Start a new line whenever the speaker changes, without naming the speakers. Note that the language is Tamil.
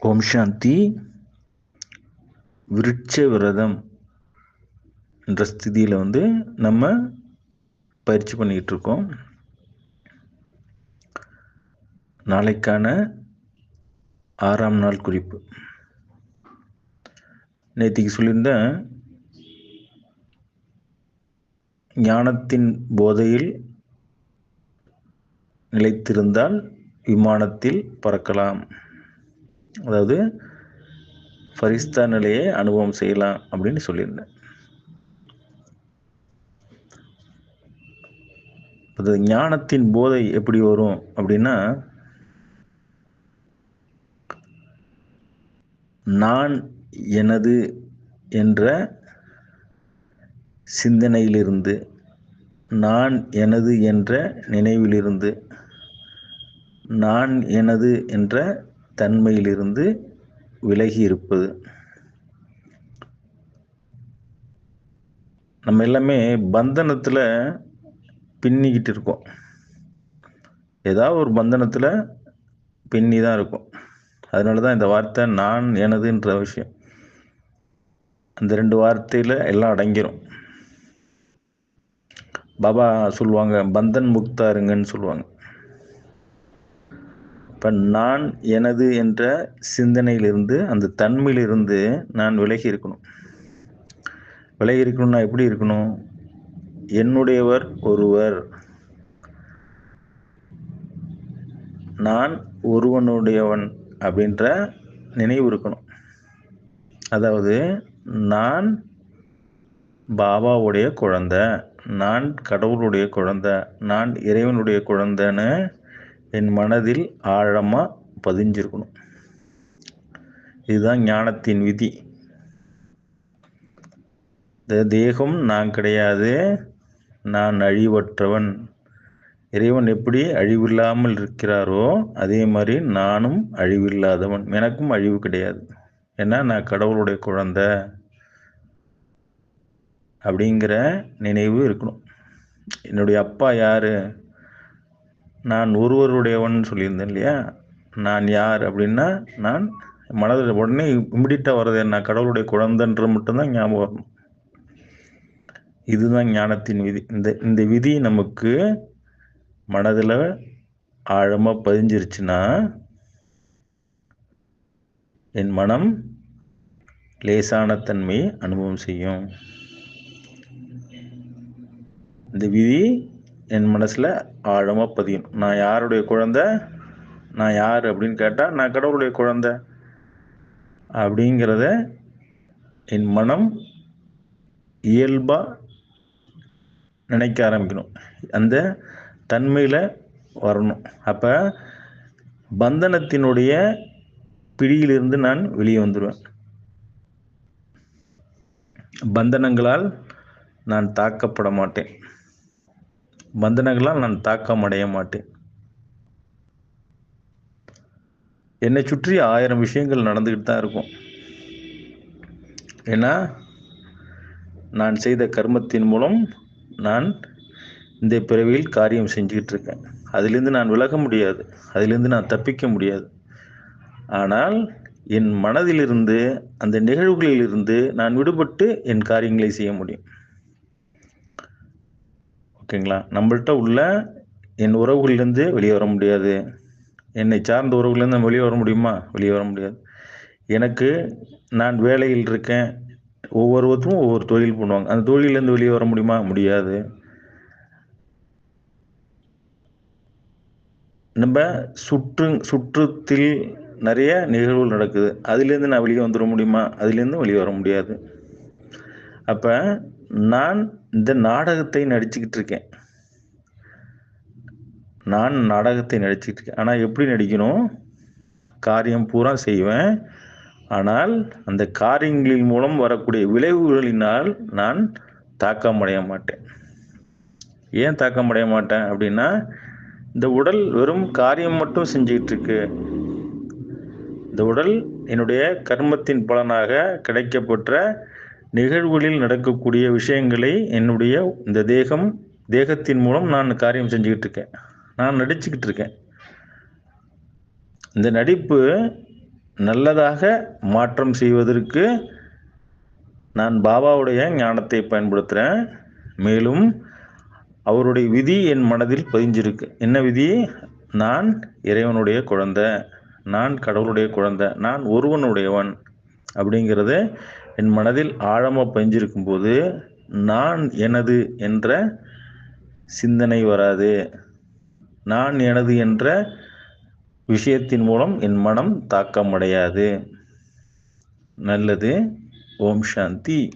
ஓம் சாந்தி. விருட்ச விரதம் என்ற ஸ்திதியில் நம்ம பயிற்சி பண்ணிக்கிட்டு இருக்கோம். நாளைக்கான 6ஆம் நாள் குறிப்பு. நேற்றுக்கு சொல்லியிருந்தேன், ஞானத்தின் போதையில் நிலைத்திருந்தால் விமானத்தில் பறக்கலாம். அதாவது ஃபரிஸ்தா நிலையை அனுபவம் செய்யலாம் அப்படின்னு சொல்லியிருந்தேன். அது ஞானத்தின் போதை எப்படி வரும் அப்படின்னா, நான் எனது என்ற சிந்தனையிலிருந்து, நான் எனது என்ற நினைவிலிருந்து, நான் எனது என்ற தன்மையிலிருந்து விலகி இருப்பது. நம்ம எல்லாமே பந்தனத்தில் பின்னிக்கிட்டு இருக்கோம். ஏதாவது ஒரு பந்தனத்தில் பின்னி தான் இருக்கும். அதனால தான் இந்த வார்த்தை நான் எனதுன்ற விஷயம். அந்த 2 வார்த்தையில் எல்லாம் அடங்கிரும். பாபா சொல்லுவாங்க, பந்தன் முக்தா இருங்கன்னு சொல்லுவாங்க. இப்போ நான் எனது என்ற சிந்தனையிலிருந்து, அந்த தன்மையிலிருந்து நான் விலகி இருக்கணும். விலகி இருக்கணும்னா எப்படி இருக்கணும்? என்னுடையவர் ஒருவர், நான் ஒருவனுடையவன் அப்படின்ற நினைவு இருக்கணும். அதாவது நான் பாபாவுடைய குழந்தை, நான் கடவுளுடைய குழந்தை, நான் இறைவனுடைய குழந்தைன்னு என் மனதில் ஆழமாக பதிஞ்சிருக்கணும். இதுதான் ஞானத்தின் விதி. இந்த தேகம் நான் கிடையாது, நான் அழிவற்றவன். இறைவன் எப்படி அழிவில்லாமல் இருக்கிறாரோ அதே மாதிரி நானும் அழிவில்லாதவன். எனக்கும் அழிவு கிடையாது. ஏன்னா நான் கடவுளுடைய குழந்தை அப்படிங்கிற நினைவு இருக்கணும். என்னுடைய அப்பா யார்? நான் ஒருவருடையவன் சொல்லியிருந்தேன் இல்லையா? நான் யார் அப்படின்னா, நான் மனதில் உடனே இமிடியட்டாக வர்றது என்ன? கடவுளுடைய குழந்தைன்ற மட்டும்தான் ஞாபகம் வரணும். இதுதான் ஞானத்தின் விதி. இந்த விதி நமக்கு மனதில் ஆழமாக பதிஞ்சிருச்சுன்னா, என் மனம் லேசான தன்மையை அனுபவம் செய்யும். இந்த விதி என் மனசில் ஆழமாக பதியும். நான் யாருடைய குழந்தை? நான் யார் அப்படின்னு கேட்டால், நான் கடவுளுடைய குழந்தை அப்படிங்கிறத என் மனம் இயல்பாக நினைக்க ஆரம்பிக்கணும். அந்த தன்மையில் வரணும். அப்போ பந்தனத்தினுடைய பிடியிலிருந்து நான் வெளியே வந்துடுவேன். பந்தனங்களால் நான் தாக்கப்பட மாட்டேன். பந்தனங்களால் நான் தாக்கம் அடைய மாட்டேன். என்னை சுற்றி 1000 விஷயங்கள் நடந்துக்கிட்டு தான் இருக்கும். ஏன்னா நான் செய்த கர்மத்தின் மூலம் நான் இந்த பிறவியில் காரியம் செஞ்சுக்கிட்டு இருக்கேன். அதிலிருந்து நான் விலக முடியாது, அதிலிருந்து நான் தப்பிக்க முடியாது. ஆனால் என் மனதிலிருந்து, அந்த நிகழ்வுகளிலிருந்து நான் விடுபட்டு என் காரியங்களை செய்ய முடியும். ஓகேங்களா? நம்மள்கிட்ட உள்ள என் உறவுகளிலிருந்து வெளியே வர முடியாது. என்னை சார்ந்த உறவுகளிலிருந்து நான் வெளியே வர முடியுமா? வெளியே வர முடியாது. எனக்கு நான் வேலையில் இருக்கேன். ஒவ்வொருத்தரும் ஒவ்வொரு தொழில் பண்ணுவாங்க. அந்த தொழிலேருந்து வெளியே வர முடியுமா? முடியாது. நம்ம சுற்றத்தில் நிறைய நிகழ்வுகள் நடக்குது. அதுலேருந்து நான் வெளியே வந்துட முடியுமா? அதுலேருந்து வெளியே வர முடியாது. அப்போ நான் இந்த நாடகத்தை நடிச்சுக்கிட்டு இருக்கேன். நான் நாடகத்தை நடிச்சுக்கிட்டு இருக்கேன். ஆனால் எப்படி நடிக்கணும்? காரியம் பூரா செய்வேன். ஆனால் அந்த காரியங்களின் மூலம் வரக்கூடிய விளைவுகளினால் நான் தாக்கம் அடைய மாட்டேன். ஏன் தாக்கம் அடைய மாட்டேன் அப்படின்னா, இந்த உடல் வெறும் காரியம் மட்டும் செஞ்சுக்கிட்டு இருக்கு. இந்த உடல் என்னுடைய கர்மத்தின் பலனாக கிடைக்கப்பெற்ற நிகழ்வுகளில் நடக்கக்கூடிய விஷயங்களை என்னுடைய இந்த தேகத்தின் மூலம் நான் காரியம் செஞ்சுக்கிட்டு இருக்கேன். நான் நடிச்சுக்கிட்டு இருக்கேன். இந்த நடிப்பு நல்லதாக மாற்றம் செய்வதற்கு நான் பாபாவுடைய ஞானத்தை பயன்படுத்துகிறேன். மேலும் அவருடைய விதி என் மனதில் பதிஞ்சிருக்கு. என்ன விதி? நான் இறைவனுடைய குழந்தை, நான் கடவுளுடைய குழந்தை, நான் ஒருவனுடையவன் அப்படிங்கிறது என் மனதில் ஆழமாக பதிஞ்சிருக்கும் போது நான் எனது என்ற சிந்தனை வராது. நான் எனது என்ற விஷயத்தின் மூலம் என் மனம் தாக்கமடையாது. நல்லது. ஓம் சாந்தி.